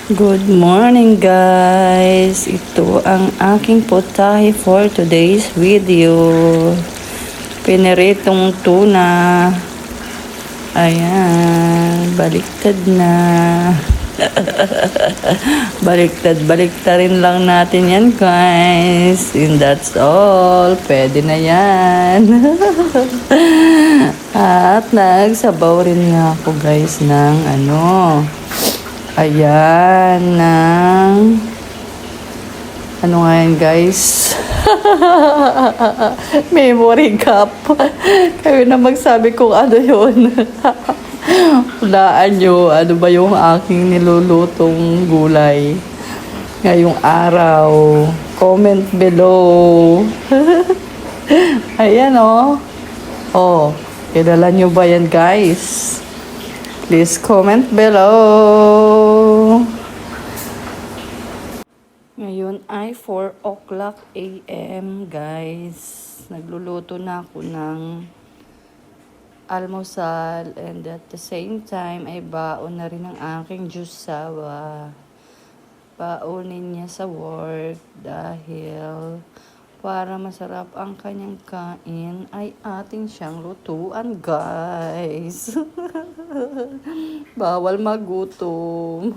Good morning guys! Ito ang aking potahe for today's video. Piniritong tuna. Ayan, baliktad na. Baliktarin lang natin yan guys. And that's all. Pwede na yan. At nagsabaw rin nga ako guys ng ayan, ano nga yan guys? Memory gap. Kayo na magsabi kung ano yun. Hulaan nyo, ano ba yung aking nilulutong gulay ngayong araw. Comment below. Ayan Oh, kilala nyo ba yan guys? Please comment below. Ngayon ay 4 o'clock a.m. guys. Nagluluto na ako ng almusal and at the same time ay baon na rin ang aking jusawa. Baonin niya sa work dahil para masarap ang kanyang kain ay ating siyang lutuan guys. Bawal magutom.